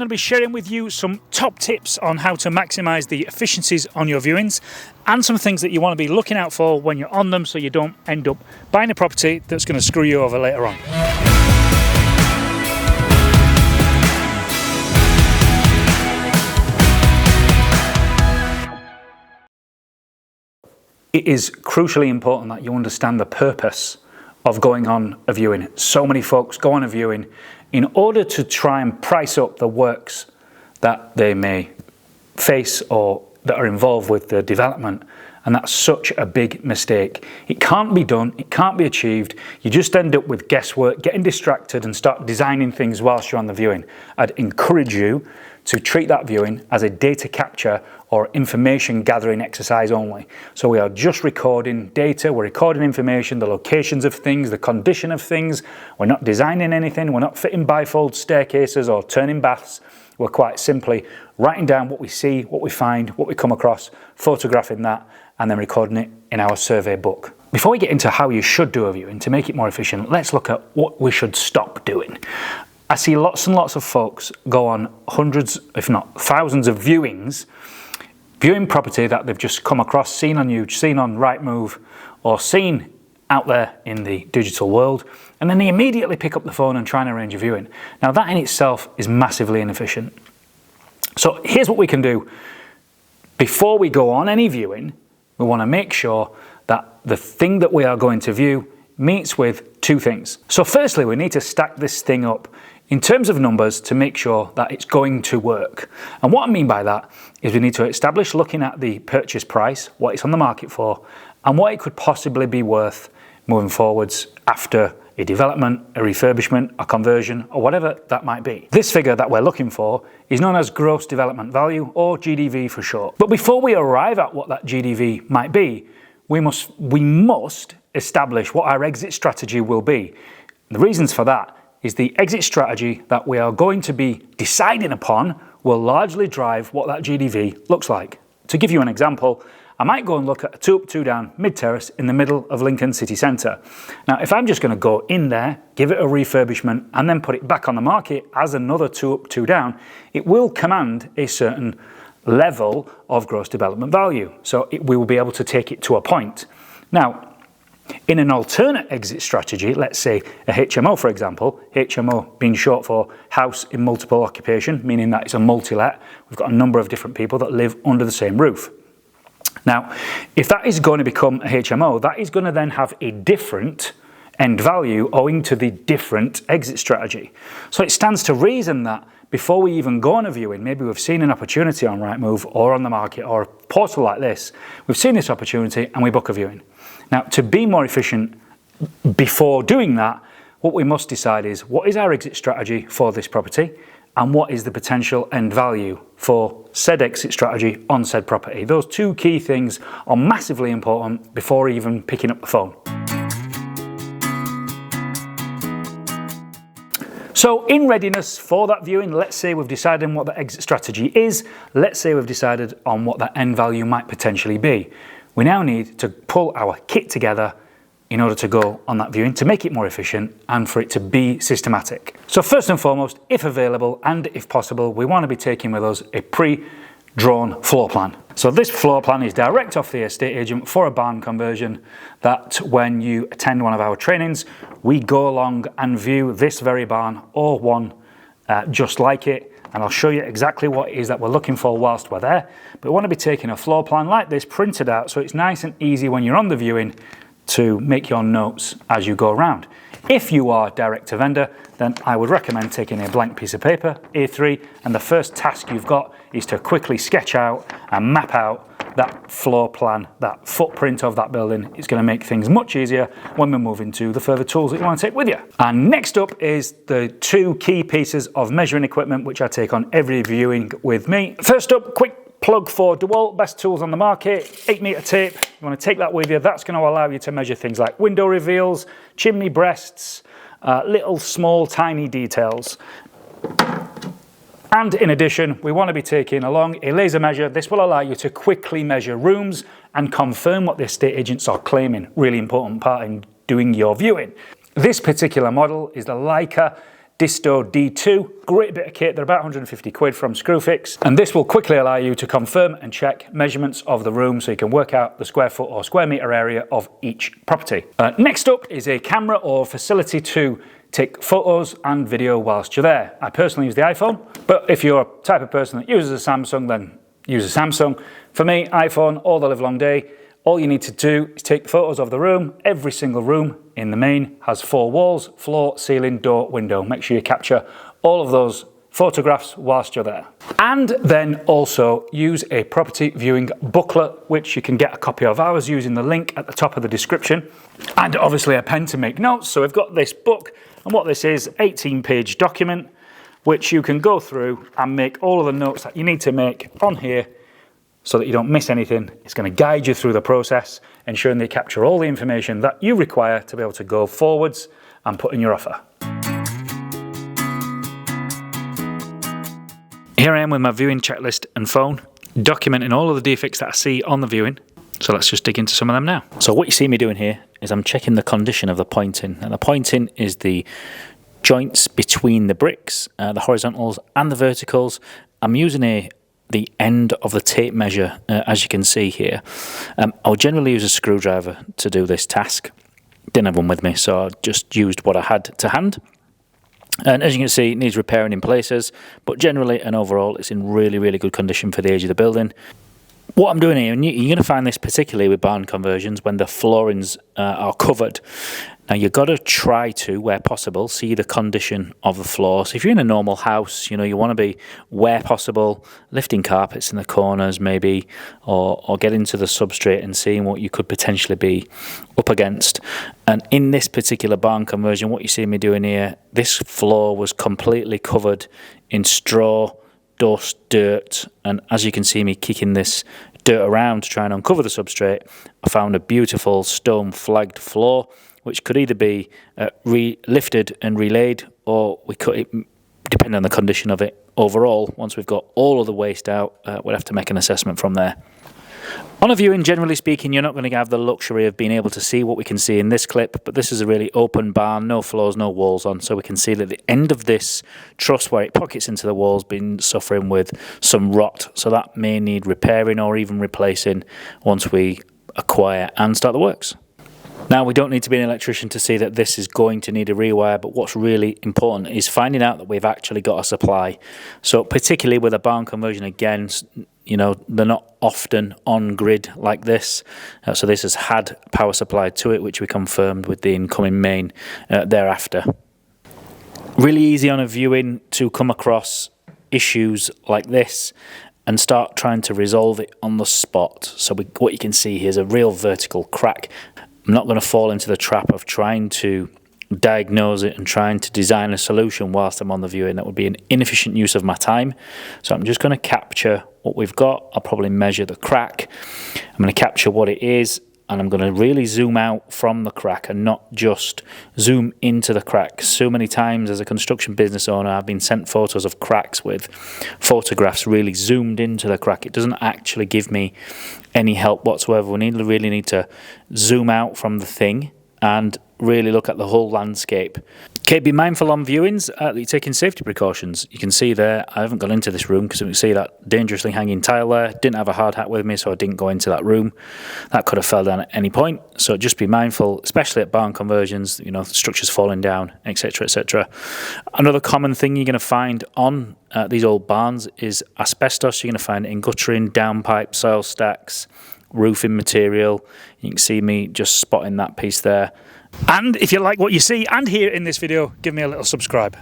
I'm going to be sharing with you some top tips on how to maximize the efficiencies on your viewings and some things that you want to be looking out for when you're on them so you don't end up buying a property that's going to screw you over later on. It is crucially important that you understand the purpose of going on a viewing. So many folks go on a viewing in order to try and price up the works that they may face or that are involved with the development, and that's such a big mistake. It can't be done, it can't be achieved. You just end up with guesswork, getting distracted and start designing things whilst you're on the viewing. I'd encourage you to treat that viewing as a data capture or information gathering exercise only. So we are just recording data, we're recording information, the locations of things, the condition of things. We're not designing anything, we're not fitting bifold staircases or turning baths. We're quite simply writing down what we see, what we find, what we come across, photographing that, and then recording it in our survey book. Before we get into how you should do a viewing to make it more efficient, let's look at what we should stop doing. I see lots and lots of folks go on hundreds, if not thousands of viewings, viewing property that they've just come across, seen on YouTube, seen on Rightmove, or seen out there in the digital world, and then they immediately pick up the phone and try and arrange a viewing. Now that in itself is massively inefficient. So here's what we can do. Before we go on any viewing, we want to make sure that the thing that we are going to view meets with two things. So firstly, we need to stack this thing up in terms of numbers to make sure that it's going to work. And what I mean by that is we need to establish, looking at the purchase price, what it's on the market for, and what it could possibly be worth moving forwards after a development, a refurbishment, a conversion, or whatever that might be. This figure that we're looking for is known as gross development value, or GDV for short. But before we arrive at what that GDV might be, we must establish what our exit strategy will be. The reasons for that is the exit strategy that we are going to be deciding upon will largely drive what that GDV looks like. To give you an example, I might go and look at a 2 up, 2 down mid-terrace in the middle of Lincoln city centre. Now, if I'm just going to go in there, give it a refurbishment, and then put it back on the market as another 2 up, 2 down, it will command a certain level of gross development value. So we will be able to take it to a point. Now, in an alternate exit strategy, let's say a HMO, for example, HMO being short for house in multiple occupation, meaning that it's a multi-let. We've got a number of different people that live under the same roof. Now, if that is going to become a HMO, that is going to then have a different end value owing to the different exit strategy. So it stands to reason that before we even go on a viewing, maybe we've seen an opportunity on Rightmove or on the market or a portal like this, we've seen this opportunity and we book a viewing. Now, to be more efficient before doing that, what we must decide is what is our exit strategy for this property and what is the potential end value for said exit strategy on said property. Those two key things are massively important before even picking up the phone. So in readiness for that viewing, let's say we've decided on what the exit strategy is. Let's say we've decided on what that end value might potentially be. We now need to pull our kit together in order to go on that viewing, to make it more efficient and for it to be systematic. So first and foremost, if available and if possible, we want to be taking with us a pre-drawn floor plan. So this floor plan is direct off the estate agent for a barn conversion that when you attend one of our trainings, we go along and view this very barn or one just like it. And I'll show you exactly what it is that we're looking for whilst we're there. But we want to be taking a floor plan like this printed out so it's nice and easy when you're on the viewing to make your notes as you go around. If you are direct to vendor, then I would recommend taking a blank piece of paper, A3, and the first task you've got is to quickly sketch out and map out that floor plan, that footprint of that building. It's going to make things much easier when we're moving to the further tools that you want to take with you. And next up is the two key pieces of measuring equipment which I take on every viewing with me. First up, quick plug for DeWalt, best tools on the market, 8-meter tape. You want to take that with you. That's going to allow you to measure things like window reveals, chimney breasts, little small tiny details. And in addition, we want to be taking along a laser measure. This will allow you to quickly measure rooms and confirm what the estate agents are claiming. Really important part in doing your viewing. This particular model is the Leica Disto D2, great bit of kit, they're about 150 quid from Screwfix, and this will quickly allow you to confirm and check measurements of the room so you can work out the square foot or square metre area of each property. Next up is a camera or facility to take photos and video whilst you're there. I personally use the iPhone, but if you're a type of person that uses a Samsung, then use a Samsung. For me, iPhone all the live long day. All you need to do is take photos of the room. Every single room in the main has 4 walls, floor, ceiling, door, window. Make sure you capture all of those photographs whilst you're there. And then also use a property viewing booklet, which you can get a copy of ours using the link at the top of the description. And obviously a pen to make notes. So we've got this book, and what this is, 18-page document, which you can go through and make all of the notes that you need to make on here so that you don't miss anything. It's going to guide you through the process, ensuring that you capture all the information that you require to be able to go forwards and put in your offer. Here I am with my viewing checklist and phone, documenting all of the defects that I see on the viewing. So let's just dig into some of them now. So what you see me doing here is I'm checking the condition of the pointing. And the pointing is the joints between the bricks, the horizontals and the verticals. I'm using the end of the tape measure, as you can see here. I'll generally use a screwdriver to do this task. Didn't have one with me, so I just used what I had to hand. And as you can see, it needs repairing in places, but generally and overall, it's in really, really good condition for the age of the building. What I'm doing here, and you're going to find this particularly with barn conversions when the floorings are covered. Now you've got to try to, where possible, see the condition of the floor. So if you're in a normal house, you want to be, where possible, lifting carpets in the corners maybe, or get into the substrate and seeing what you could potentially be up against. And in this particular barn conversion, what you see me doing here, this floor was completely covered in straw, dust, dirt, and as you can see me kicking this dirt around to try and uncover the substrate, I found a beautiful stone flagged floor, which could either be lifted and relaid, or we could, depending on the condition of it overall, once we've got all of the waste out, we'll have to make an assessment from there. On a viewing, generally speaking, you're not going to have the luxury of being able to see what we can see in this clip, but this is a really open barn, no floors, no walls on, so we can see that the end of this truss where it pockets into the wall has been suffering with some rot, so that may need repairing or even replacing once we acquire and start the works. Now, we don't need to be an electrician to see that this is going to need a rewire, but what's really important is finding out that we've actually got a supply. So particularly with a barn conversion, again, they're not often on grid like this. So this has had power supply to it, which we confirmed with the incoming main thereafter. Really easy on a viewing to come across issues like this and start trying to resolve it on the spot. So what you can see here is a real vertical crack. I'm not going to fall into the trap of trying to diagnose it and trying to design a solution whilst I'm on the viewing. That would be an inefficient use of my time. So I'm just going to capture what we've got. I'll probably measure the crack. I'm going to capture what it is, and I'm going to really zoom out from the crack and not just zoom into the crack. So many times as a construction business owner, I've been sent photos of cracks with photographs really zoomed into the crack. It doesn't actually give me any help whatsoever. We really need to zoom out from the thing and really look at the whole landscape. Okay, be mindful on viewings that you're taking safety precautions. You can see there, I haven't gone into this room because you can see that dangerously hanging tile there. Didn't have a hard hat with me, so I didn't go into that room. That could have fell down at any point. So just be mindful, especially at barn conversions, structures falling down, etc., etc. Another common thing you're going to find on these old barns is asbestos. You're going to find it in guttering, downpipe, soil stacks, roofing material. You can see me just spotting that piece there. And if you like what you see and hear in this video, give me a little subscribe.